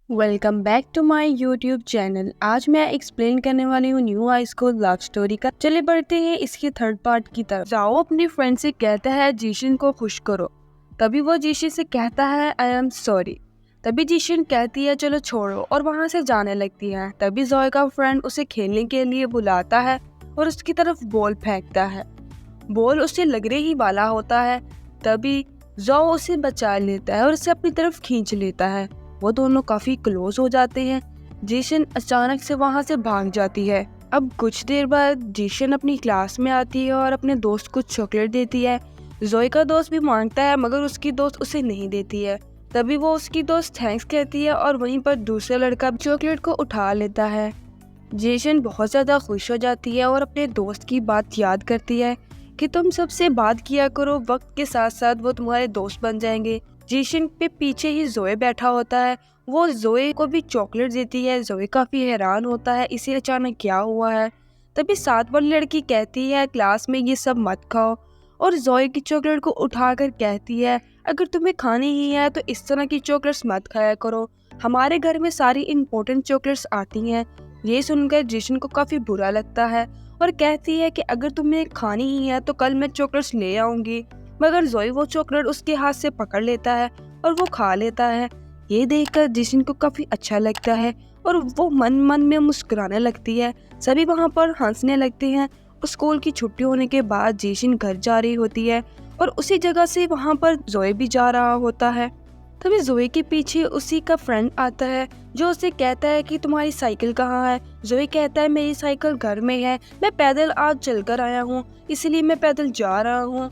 Welcome back to my YouTube channel. आज मैं explain करने वाली हूँ new high school love story का। चले बढ़ते हैं इसके थर्ड पार्ट की तरफ। जाओ अपनी फ्रेंड से कहता है जीशन को खुश करो। तभी वो जीशन से कहता है आई एम सॉरी। तभी जीशन कहती है चलो छोड़ो और वहाँ से जाने लगती है। तभी जोए का फ्रेंड उसे खेलने के लिए बुलाता है और उसकी तरफ बॉल फेंकता है। बॉल उसे लगने ही वाला होता है। तभी जो उसे बचा लेता है और उसे अपनी तरफ खींच लेता है। वो दोनों काफी क्लोज हो जाते हैं। जेशन अचानक से वहां से भाग जाती है। अब कुछ देर बाद जेशन अपनी क्लास में आती है और अपने दोस्त को चॉकलेट देती है। जोए का दोस्त भी मांगता है मगर उसकी दोस्त उसे नहीं देती है। तभी वो उसकी दोस्त थैंक्स कहती है और वहीं पर दूसरा लड़का चॉकलेट को उठा लेता है। जेशन बहुत ज्यादा खुश हो जाती है और अपने दोस्त की बात याद करती है कि तुम सबसे बात किया करो, वक्त के साथ साथ वो तुम्हारे दोस्त बन जाएंगे। जेशन के पीछे ही जोए बैठा होता है। वो जोए को भी चॉकलेट देती है। जोए काफी हैरान होता है इसे अचानक क्या हुआ है। तभी साथ वाली लड़की कहती है क्लास में ये सब मत खाओ और जोए की चॉकलेट को उठाकर कहती है अगर तुम्हें खानी ही है तो इस तरह की चॉकलेट्स मत खाया करो, हमारे घर में सारी इम्पोर्टेंट चॉकलेट्स आती हैं। ये सुनकर जेशन को काफी बुरा लगता है और कहती है कि अगर तुम्हें खानी ही है तो कल मैं चॉकलेट्स ले आऊंगी। मगर जोई वो चॉकलेट उसके हाथ से पकड़ लेता है और वो खा लेता है। ये देखकर जेसन को काफी अच्छा लगता है और वो मन मन में मुस्कुराने लगती है। सभी वहाँ पर हंसने लगते हैं। स्कूल की छुट्टी होने के बाद जेसन घर जा रही होती है और उसी जगह से वहाँ पर जोए भी जा रहा होता है। तभी जोए के पीछे उसी का फ्रेंड आता है जो उसे कहता है कि तुम्हारी साइकिल कहाँ है। जोए कहता है मेरी साइकिल घर में है, मैं पैदल आज चलकर आया हूँ इसलिए मैं पैदल जा रहा हूँ।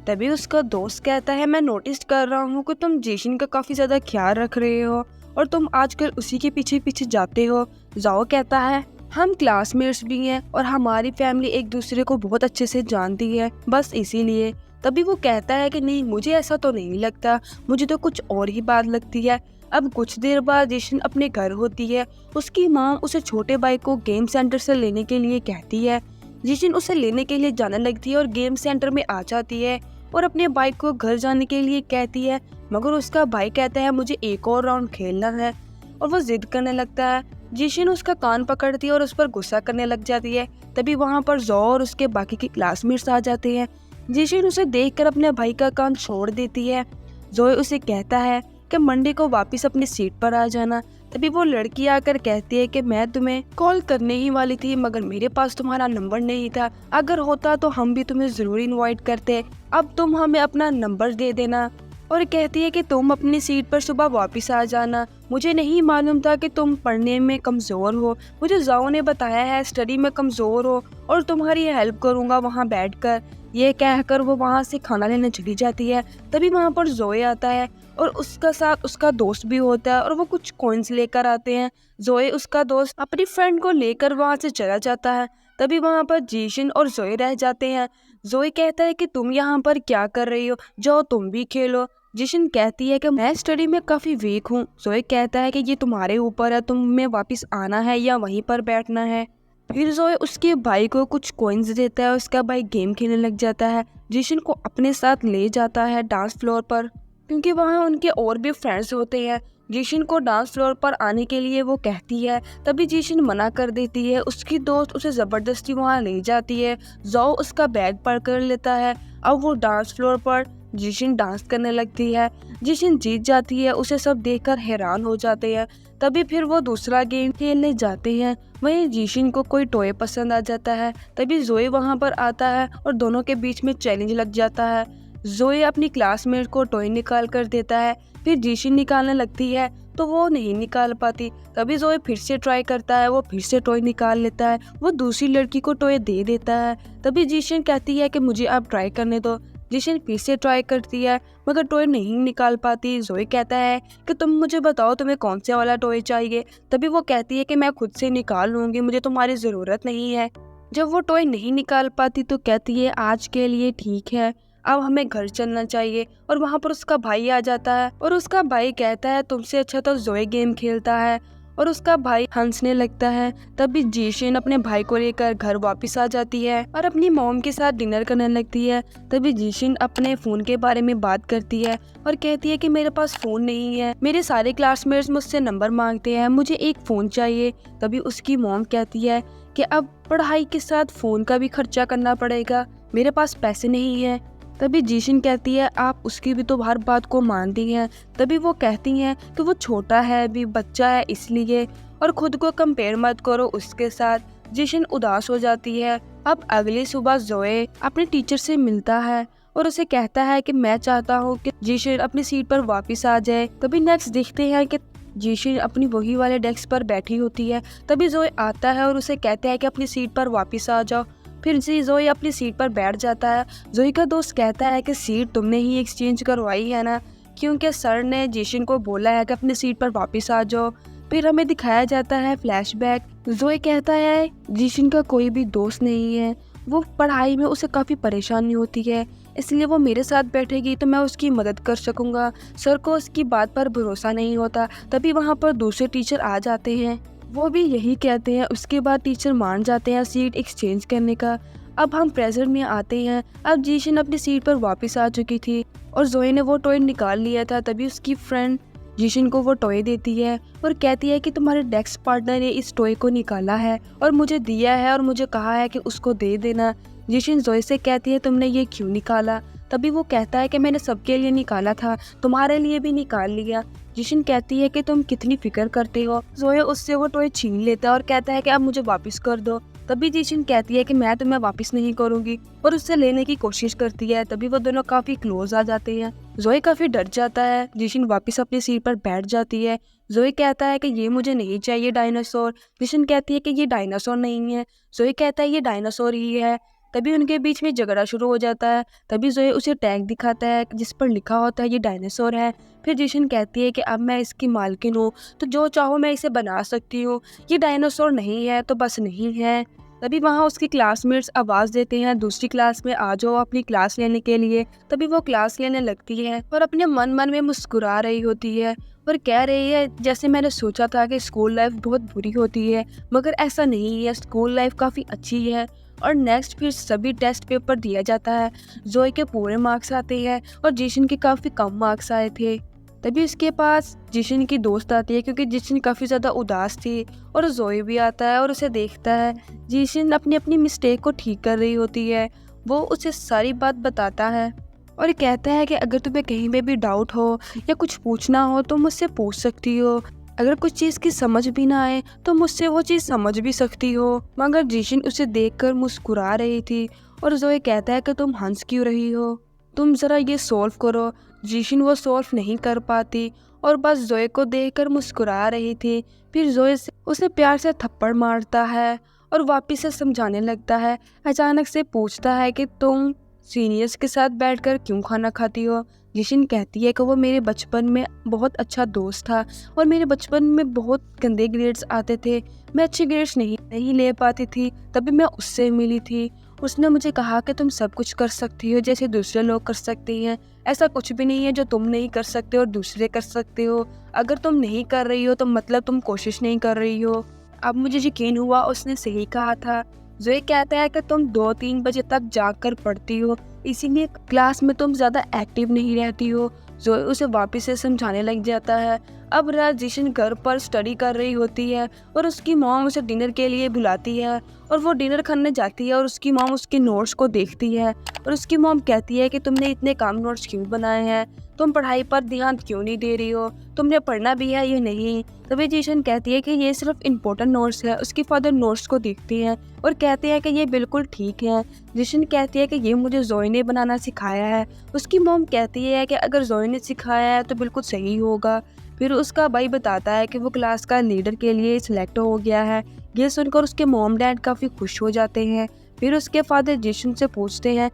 तभी उसका दोस्त कहता है मैं नोटिस कर रहा हूँ कि तुम जेशन का काफी ज्यादा ख्याल रख रहे हो और तुम आजकल उसी के पीछे पीछे जाते हो। जाओ कहता है हम क्लासमेट्स भी हैं और हमारी फैमिली एक दूसरे को बहुत अच्छे से जानती है, बस इसीलिए। तभी वो कहता है कि नहीं मुझे ऐसा तो नहीं लगता, मुझे तो कुछ और ही बात लगती है। अब कुछ देर बाद जेशन अपने घर होती है। उसकी माँ उसे छोटे भाई को गेम सेंटर से लेने के लिए कहती है। जेशन उसे लेने के लिए जाने लगती है और गेम सेंटर में आ जाती है और अपने भाई को घर जाने के लिए कहती है। मगर उसका भाई कहता है मुझे एक और राउंड खेलना है और वो जिद करने लगता है। जेशन उसका कान पकड़ती है और उस पर गुस्सा करने लग जाती है। तभी वहाँ पर जो और उसके बाकी के क्लासमेट्स आ जाते हैं। जेशन उसे देखकर अपने भाई का कान छोड़ देती है। जोए उसे कहता है कि मंडे को वापस अपनी सीट पर आ जाना। तभी वो लड़की आकर कहती है कि मैं तुम्हें कॉल करने ही वाली थी मगर मेरे पास तुम्हारा नंबर नहीं था, अगर होता तो हम भी तुम्हें जरूर इनवाइट करते, अब तुम हमें अपना नंबर दे देना। और कहती है कि तुम अपनी सीट पर सुबह वापस आ जाना, मुझे नहीं मालूम था कि तुम पढ़ने में कमज़ोर हो, मुझे जाओ ने बताया है स्टडी में कमज़ोर हो और तुम्हारी हेल्प करूँगा वहाँ बैठकर। ये कहकर वो वहाँ से खाना लेने चली जाती है। तभी वहाँ पर जोए आता है और उसका साथ उसका दोस्त भी होता है और वो कुछ कॉइन्स लेकर आते हैं। जोए उसका दोस्त अपनी फ्रेंड को लेकर वहाँ से चला जाता है। तभी वहाँ पर जेशन और जोए रह जाते हैं। जोए कहता है कि तुम यहाँ पर क्या कर रही हो, जाओ तुम भी खेलो। जेशन कहती है कि मैं स्टडी में काफी वीक हूँ। जोए कहता है कि ये तुम्हारे ऊपर है, तुम्हें वापस आना है या वहीं पर बैठना है। फिर जोए उसके भाई को कुछ कॉइन्स देता है। उसका भाई गेम खेलने लग जाता है। जेशन को अपने साथ ले जाता है डांस फ्लोर पर क्योंकि वहाँ उनके और भी फ्रेंड्स होते हैं। जेशन को डांस फ्लोर पर आने के लिए वो कहती है। तभी जेशन मना कर देती है। उसकी दोस्त उसे जबरदस्ती वहाँ ले जाती है। जो उसका बैग पकड़ लेता है। अब वो डांस फ्लोर पर जेशन डांस करने लगती है। जेशन जीत जाती है। उसे सब देखकर हैरान हो जाते हैं। तभी फिर वो दूसरा गेम खेलने जाते हैं। वहीं जेशन को कोई टॉय पसंद आ जाता है। तभी जोए वहाँ पर आता है और दोनों के बीच में चैलेंज लग जाता है। जोए अपनी क्लासमेट को टॉय निकाल कर देता है। फिर जेशन निकालने लगती है तो वो नहीं निकाल पाती। तभी जोए फिर से ट्राई करता है, वो फिर से टॉय निकाल लेता है। वो दूसरी लड़की को टॉय दे देता है। तभी जेशन कहती है कि मुझे आप ट्राई करने दो। जेशन फिर से ट्राई करती है मगर टॉय नहीं निकाल पाती। जोए कहता है कि तुम मुझे बताओ तुम्हें कौन सा वाला टॉय चाहिए। तभी वो कहती है कि मैं खुद से निकाल लूंगी, मुझे तुम्हारी जरूरत नहीं है। जब वो टॉय नहीं निकाल पाती तो कहती है आज के लिए ठीक है, अब हमें घर चलना चाहिए। और वहाँ पर उसका भाई आ जाता है और उसका भाई कहता है तुमसे अच्छा तो जोए गेम खेलता है और उसका भाई हंसने लगता है। तभी जीशिन अपने भाई को लेकर घर वापस आ जाती है और अपनी मॉम के साथ डिनर करने लगती है। तभी जीशिन अपने फोन के बारे में बात करती है और कहती है कि मेरे पास फोन नहीं है, मेरे सारे क्लासमेट्स मुझसे नंबर मांगते हैं, मुझे एक फोन चाहिए। तभी उसकी मॉम कहती है कि अब पढ़ाई के साथ फोन का भी खर्चा करना पड़ेगा, मेरे पास पैसे नहीं है। तभी जीशिन कहती है आप उसकी भी तो हर बात को मानती हैं। तभी वो कहती हैं कि वो छोटा है, अभी बच्चा है इसलिए, और खुद को कंपेयर मत करो उसके साथ। जीशिन उदास हो जाती है। अब अगली सुबह जोए अपने टीचर से मिलता है और उसे कहता है कि मैं चाहता हूँ कि जीशिन अपनी सीट पर वापस आ जाए। तभी नेक्स्ट देखते हैं कि जीशिन अपनी वही वाले डेस्क पर बैठी होती है। तभी जोए आता है और उसे कहता है कि अपनी सीट पर वापस आ जाओ। फिर जोए अपनी सीट पर बैठ जाता है। जोए का दोस्त कहता है कि सीट तुमने ही एक्सचेंज करवाई है ना, क्योंकि सर ने जीशिन को बोला है कि अपनी सीट पर वापस आ जाओ। फिर हमें दिखाया जाता है फ्लैशबैक। जोए कहता है जीशिन का कोई भी दोस्त नहीं है, वो पढ़ाई में उसे काफ़ी परेशानी होती है, इसलिए वो मेरे साथ बैठेगी तो मैं उसकी मदद कर सकूंगा। सर को उसकी बात पर भरोसा नहीं होता। तभी वहाँ पर दूसरे टीचर आ जाते हैं, वो भी यही कहते हैं। उसके बाद टीचर मान जाते हैं सीट एक्सचेंज करने का। अब हम प्रेजेंट में आते हैं। अब जीशिन अपनी सीट पर वापस आ चुकी थी और जोए ने वो टॉय निकाल लिया था। तभी उसकी फ्रेंड जीशिन को वो टॉय देती है और कहती है कि तुम्हारे डेस्क पार्टनर ने इस टॉय को निकाला है और मुझे दिया है और मुझे कहा है कि उसको दे देना। जीशिन जोए से कहती है तुमने ये क्यों निकाला। तभी वो कहता है कि मैंने सबके लिए निकाला था, तुम्हारे लिए भी निकाल लिया। जीशिन कहती है कि तुम कितनी फिक्र करते हो। जोए उससे वो टॉय छीन लेता है और कहता है कि अब मुझे वापस कर दो। तभी जीशिन कहती है कि मैं तुम्हें वापस नहीं करूंगी और उससे लेने की कोशिश करती है। तभी वो दोनों काफी क्लोज आ जाते हैं। जोए काफी डर जाता है। जीशिन वापस अपनी सीट पर बैठ जाती है। जोए कहता है कि ये मुझे नहीं चाहिए डायनासोर। जीशिन कहती है कि ये डायनासोर नहीं है। जोए कहता है ये डायनासोर ही है। तभी उनके बीच में झगड़ा शुरू हो जाता है। तभी जोए उसे टैग दिखाता है जिस पर लिखा होता है ये डायनासोर है। फिर जीशिन कहती है कि अब मैं इसकी मालकिन हूँ, तो जो चाहो मैं इसे बना सकती हूँ, ये डायनासोर नहीं है तो बस नहीं है। तभी वहाँ उसकी क्लासमेट्स आवाज़ देते हैं दूसरी क्लास में आ जाओ अपनी क्लास लेने के लिए। तभी वो क्लास लेने लगती है और अपने मन मन में मुस्कुरा रही होती है और कह रही है जैसे मैंने सोचा था कि स्कूल लाइफ बहुत बुरी होती है, मगर ऐसा नहीं है, स्कूल लाइफ काफ़ी अच्छी है। और नेक्स्ट फिर सभी टेस्ट पेपर दिया जाता है। जोए के पूरे मार्क्स आते हैं और जीशिन के काफ़ी कम मार्क्स आए थे। तभी उसके पास जीशिन की दोस्त आती है क्योंकि जीशिन काफ़ी ज़्यादा उदास थी और जोए भी आता है और उसे देखता है। जीशिन अपनी अपनी मिस्टेक को ठीक कर रही होती है। वो उसे सारी बात बताता है और कहता है कि अगर तुम्हें कहीं पे भी डाउट हो या कुछ पूछना हो तो मुझसे पूछ सकती हो। अगर कुछ चीज़ की समझ भी ना आए तो मुझसे वो चीज़ समझ भी सकती हो। मगर जीशिन उसे देखकर मुस्कुरा रही थी और जोए कहता है कि तुम हंस क्यों रही हो, तुम ज़रा ये सॉल्व करो। जीशिन वो सॉल्व नहीं कर पाती और बस जोए को देखकर मुस्कुरा रही थी। फिर जोए उसे प्यार से थप्पड़ मारता है और वापस से समझाने लगता है। अचानक से पूछता है कि तुम सीनियर्स के साथ बैठकर क्यों खाना खाती हो। जीशिन कहती है कि वो मेरे बचपन में बहुत अच्छा दोस्त था और मेरे बचपन में बहुत गंदे ग्रेड्स आते थे, मैं अच्छे ग्रेड्स नहीं ले पाती थी। तभी मैं उससे मिली थी, उसने मुझे कहा कि तुम सब कुछ कर सकती हो जैसे दूसरे लोग कर सकते हैं, ऐसा कुछ भी नहीं है जो तुम नहीं कर सकते और दूसरे कर सकते हो। अगर तुम नहीं कर रही हो तो मतलब तुम कोशिश नहीं कर रही हो। अब मुझे यकीन हुआ उसने सही कहा था। जोए कहता है कि तुम 2-3 बजे तक जाग कर पढ़ती हो, इसीलिए क्लास में तुम ज़्यादा एक्टिव नहीं रहती हो। जोए उसे वापस से समझाने लग जाता है। अब रात जीशिन घर पर स्टडी कर रही होती है और उसकी मॉम उसे डिनर के लिए बुलाती है और वो डिनर खाने जाती है और उसकी मॉम उसके नोट्स को देखती है और उसकी मॉम कहती है कि तुमने इतने कम नोट्स क्यों बनाए हैं, तुम पढ़ाई पर ध्यान क्यों नहीं दे रही हो, तुमने पढ़ना भी है या नहीं। तभी जीशन कहती है कि ये सिर्फ इम्पोर्टेंट नोट्स है। उसके फादर नोट्स को देखती हैं और कहते हैं कि ये बिल्कुल ठीक है। जीशन कहती है कि ये मुझे जोए ने बनाना सिखाया है। उसकी मॉम कहती है कि अगर जोए ने सिखाया है तो बिल्कुल सही होगा। फिर उसका भाई बताता है कि वो क्लास का लीडर के लिए सिलेक्ट हो गया है। ये सुनकर उसके मॉम डैड काफ़ी खुश हो जाते हैं। फिर उसके फादर जीशन से पूछते हैं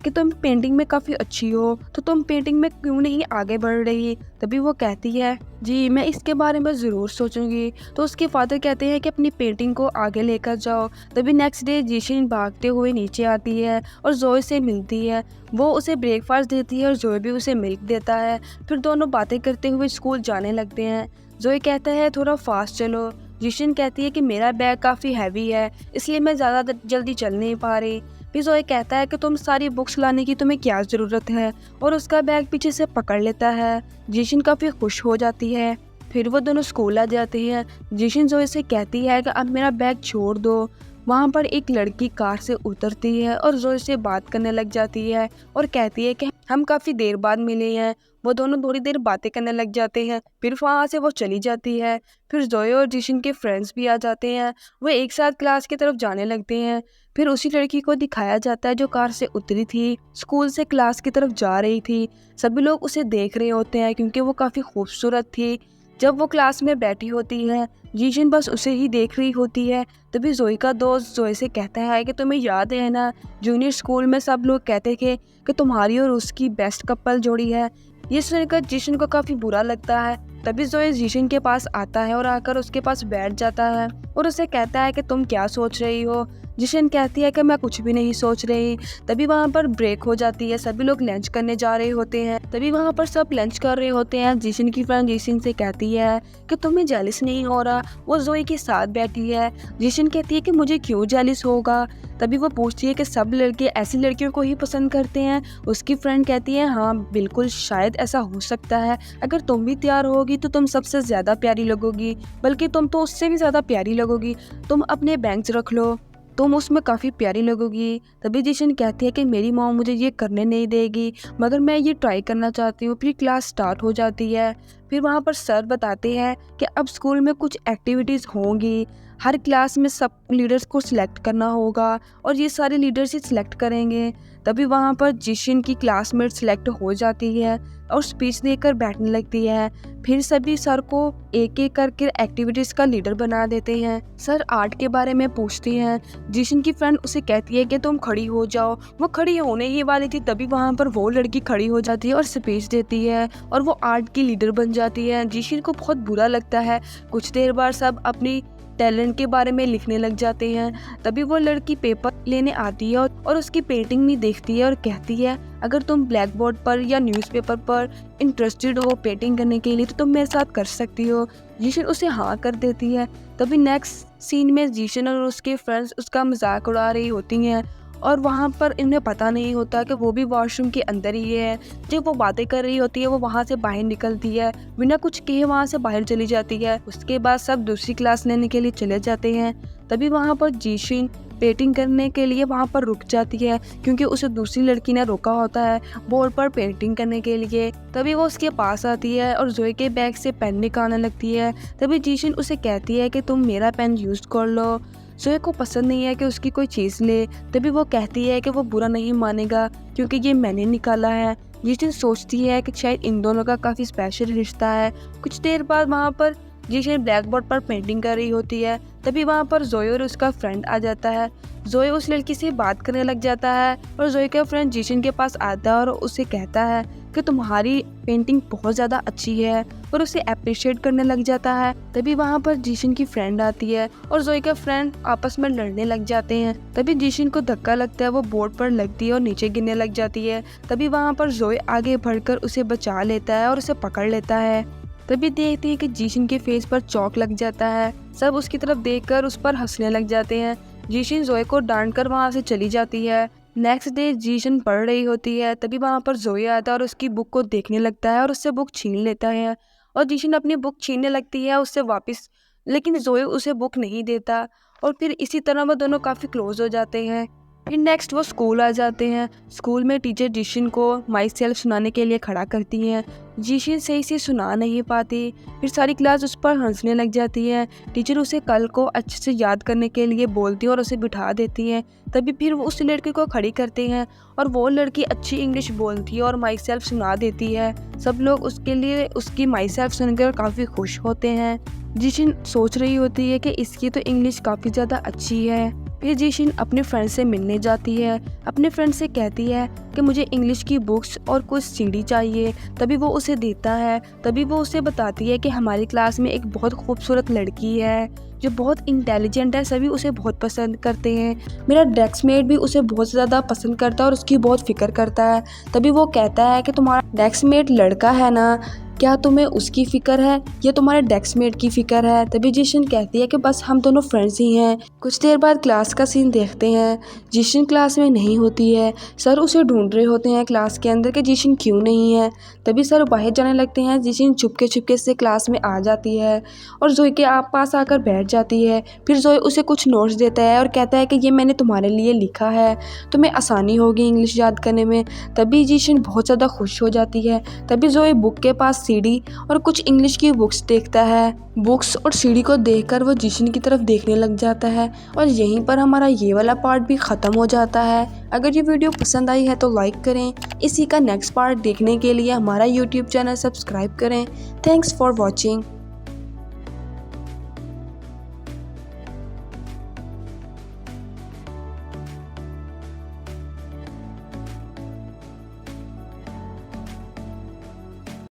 कि तुम पेंटिंग में काफ़ी अच्छी हो, तो तुम पेंटिंग में क्यों नहीं आगे बढ़ रही। तभी वो कहती है जी मैं इसके बारे में ज़रूर सोचूंगी। तो उसके फादर कहते हैं कि अपनी पेंटिंग को आगे लेकर जाओ। तभी नेक्स्ट डे जीशिन भागते हुए नीचे आती है और जोए से मिलती है। वो उसे ब्रेकफास्ट देती है और जोए भी उसे मिल्क देता है। फिर दोनों बातें करते हुए स्कूल जाने लगते हैं। जोए कहता है थोड़ा फास्ट चलो। जिशिन कहती है कि मेरा बैग काफ़ी हैवी है, इसलिए मैं ज़्यादा जल्दी चल नहीं पा रही। फिर जोए कहता है कि तुम सारी बुक्स लाने की तुम्हें क्या ज़रूरत है, और उसका बैग पीछे से पकड़ लेता है। जिशिन काफ़ी खुश हो जाती है। फिर वो दोनों स्कूल आ जाते हैं। जिशिन जोए से कहती है कि अब मेरा बैग छोड़ दो। वहाँ पर एक लड़की कार से उतरती है और जोए से बात करने लग जाती है और कहती है कि हम काफ़ी देर बाद मिले हैं। वो दोनों थोड़ी देर बातें करने लग जाते हैं, फिर वहाँ से वो चली जाती है। फिर जोए और जिशिन के फ्रेंड्स भी आ जाते हैं। वो एक साथ क्लास की तरफ जाने लगते हैं। फिर उसी लड़की को दिखाया जाता है जो कार से उतरी थी, स्कूल से क्लास की तरफ जा रही थी। सभी लोग उसे देख रहे होते हैं क्योंकि वो काफ़ी खूबसूरत थी। जब वो क्लास में बैठी होती है, जिशिन बस उसे ही देख रही होती है। तभी जोए का दोस्त जोए से कहता है कि तुम्हें याद है ना, जूनियर स्कूल में सब लोग कहते थे कि तुम्हारी और उसकी बेस्ट कपल जोड़ी है। ये सुनकर जिशिन को काफ़ी बुरा लगता है। तभी जोए जिशिन के पास आता है और आकर उसके पास बैठ जाता है और उसे कहता है कि तुम क्या सोच रही हो। जिशिन कहती है कि मैं कुछ भी नहीं सोच रही। तभी वहाँ पर ब्रेक हो जाती है, सभी लोग लंच करने जा रहे होते हैं। तभी वहाँ पर सब लंच कर रहे होते हैं। जिशिन की फ्रेंड जिशिन से कहती है कि तुम्हें जेलिस नहीं हो रहा। वो जोए के साथ बैठी है। जिशिन कहती है कि मुझे क्यों जेलिस होगा। तभी वो पूछती है कि सब लड़के ऐसी लड़कियों को ही पसंद करते हैं। उसकी फ्रेंड कहती है हाँ बिल्कुल, शायद ऐसा हो सकता है। अगर तुम भी तैयार होगी तो तुम सबसे ज़्यादा प्यारी लगोगी, बल्कि तुम तो उससे भी ज़्यादा प्यारी लगोगी। तुम अपने बैंग्स रख लो, तुम उसमें काफ़ी प्यारी लगोगी। तभी जिशिन कहती है कि मेरी मॉम मुझे ये करने नहीं देगी, मगर मैं ये ट्राई करना चाहती हूँ। फिर क्लास स्टार्ट हो जाती है। फिर वहाँ पर सर बताते हैं कि अब स्कूल में कुछ एक्टिविटीज़ होंगी। हर क्लास में सब लीडर्स को सिलेक्ट करना होगा और ये सारे लीडर्स ही सिलेक्ट करेंगे। तभी वहाँ पर जिशिन की क्लासमेट सिलेक्ट हो जाती है और स्पीच देकर बैठने लगती है। फिर सभी सर को एक एक करके एक्टिविटीज़ का लीडर बना देते हैं। सर आर्ट के बारे में पूछते हैं। जिशिन की फ्रेंड उसे कहती है कि तुम खड़ी हो जाओ। वो खड़ी होने ही वाली थी, तभी वहाँ पर वो लड़की खड़ी हो जाती है और स्पीच देती है और वो आर्ट की लीडर बन जाती है। जिशिन को बहुत बुरा लगता है। कुछ देर बाद सब अपनी टैलेंट के बारे में लिखने लग जाते हैं। तभी वो लड़की पेपर लेने आती है और उसकी पेंटिंग भी देखती है और कहती है अगर तुम ब्लैक बोर्ड पर या न्यूज़पेपर पर इंटरेस्टेड हो पेंटिंग करने के लिए तो तुम मेरे साथ कर सकती हो। जिशिन उसे हाँ कर देती है। तभी नेक्स्ट सीन में जिशिन और उसके फ्रेंड्स उसका मजाक उड़ा रही होती हैं और वहाँ पर इन्हें पता नहीं होता कि वो भी वॉशरूम के अंदर ही है। जब वो बातें कर रही होती है वो वहाँ से बाहर निकलती है, बिना कुछ कहे वहाँ से बाहर चली जाती है। उसके बाद सब दूसरी क्लास लेने के लिए चले जाते हैं। तभी वहाँ पर जिशिन पेंटिंग करने के लिए वहाँ पर रुक जाती है क्योंकि उसे दूसरी लड़की ने रोका होता है बोर्ड पर पेंटिंग करने के लिए। तभी वो उसके पास आती है और जोए के बैग से पेन निकालने लगती है। तभी जिशिन उसे कहती है कि तुम मेरा पेन यूज़ कर लो। जोए को पसंद नहीं है कि उसकी कोई चीज़ ले। तभी वो कहती है कि वो बुरा नहीं मानेगा क्योंकि ये मैंने निकाला है। जिशिन सोचती है कि शायद इन दोनों का काफ़ी स्पेशल रिश्ता है। कुछ देर बाद वहाँ पर जिशिन ब्लैक बोर्ड पर पेंटिंग कर रही होती है। तभी वहाँ पर जोए और उसका फ्रेंड आ जाता है। जोए उस लड़की से बात करने लग जाता है और जोए का फ्रेंड जिशिन के पास आता है और उसे कहता है कि तुम्हारी पेंटिंग बहुत ज़्यादा अच्छी है और उसे अप्रिशिएट करने लग जाता है। तभी वहाँ पर जिशिन की फ्रेंड आती है और जोए का फ्रेंड आपस में लड़ने लग जाते हैं। तभी जिशिन को धक्का लगता है, वो बोर्ड पर लगती है और नीचे गिरने लग जाती है। तभी वहाँ पर जोए आगे बढ़कर उसे बचा लेता है और उसे पकड़ लेता है। तभी देखते हैं कि जिशिन के फेस पर चौक लग जाता है। सब उसकी तरफ देखकर उस पर हंसने लग जाते हैं। जिशिन जोए को डांटकर वहाँ से चली जाती है। नेक्स्ट डे जिशिन पढ़ रही होती है। तभी वहाँ पर जोए आता है और उसकी बुक को देखने लगता है और उससे बुक छीन लेता है और जिशिन अपनी बुक छीनने लगती है उससे वापस, लेकिन जोए उसे बुक नहीं देता और फिर इसी तरह वो दोनों काफ़ी क्लोज हो जाते हैं। फिर नेक्स्ट वो स्कूल आ जाते हैं। स्कूल में टीचर जिशिन को माई सेल्फ सुनाने के लिए खड़ा करती हैं। जिशिन सही से सुना नहीं पाती। फिर सारी क्लास उस पर हंसने लग जाती है। टीचर उसे कल को अच्छे से याद करने के लिए बोलती है और उसे बिठा देती हैं। तभी फिर वो उस लड़की को खड़ी करते हैं और वो लड़की अच्छी इंग्लिश बोलती है और माई सेल्फ सुना देती है। सब लोग उसके लिए उसकी माई सेल्फ सुनकर काफ़ी खुश होते हैं। जिशिन सोच रही होती है कि इसकी तो इंग्लिश काफ़ी ज़्यादा अच्छी है। फिर जिशिन अपने फ्रेंड से मिलने जाती है। अपने फ्रेंड से कहती है कि मुझे इंग्लिश की बुक्स और कुछ सीडी चाहिए। तभी वो उसे देता है। तभी वो उसे बताती है कि हमारी क्लास में एक बहुत खूबसूरत लड़की है जो बहुत इंटेलिजेंट है, सभी उसे बहुत पसंद करते हैं। मेरा डेस्कमेट भी उसे बहुत ज़्यादा पसंद करता है और उसकी बहुत फिक्र करता है। तभी वो कहता है कि तुम्हारा डेस्कमेट लड़का है ना, क्या तुम्हें उसकी फ़िक्र है या तुम्हारे डेस्कमेट की फ़िक्र है? तभी जीशन कहती है कि बस हम दोनों फ्रेंड्स ही हैं। कुछ देर बाद क्लास का सीन देखते हैं। जीशन क्लास में नहीं होती है। सर उसे ढूंढ रहे होते हैं क्लास के अंदर कि जीशन क्यों नहीं है। तभी सर बाहर जाने लगते हैं। जीशन चुपके से क्लास में आ जाती है और जोई के पास आकर बैठ जाती है। फिर जोई उसे कुछ नोट्स देता है और कहता है कि ये मैंने तुम्हारे लिए लिखा है, तुम्हें आसानी होगी इंग्लिश याद करने में। तभी जीशन बहुत ज़्यादा खुश हो जाती है। तभी जोई बुक के पास सीडी और कुछ इंग्लिश की बुक्स देखता है। बुक्स और सीडी को देखकर वो जीशन की तरफ देखने लग जाता है और यहीं पर हमारा ये वाला पार्ट भी ख़त्म हो जाता है। अगर ये वीडियो पसंद आई है तो लाइक करें। इसी का नेक्स्ट पार्ट देखने के लिए हमारा यूट्यूब चैनल सब्सक्राइब करें। Thanks for watching.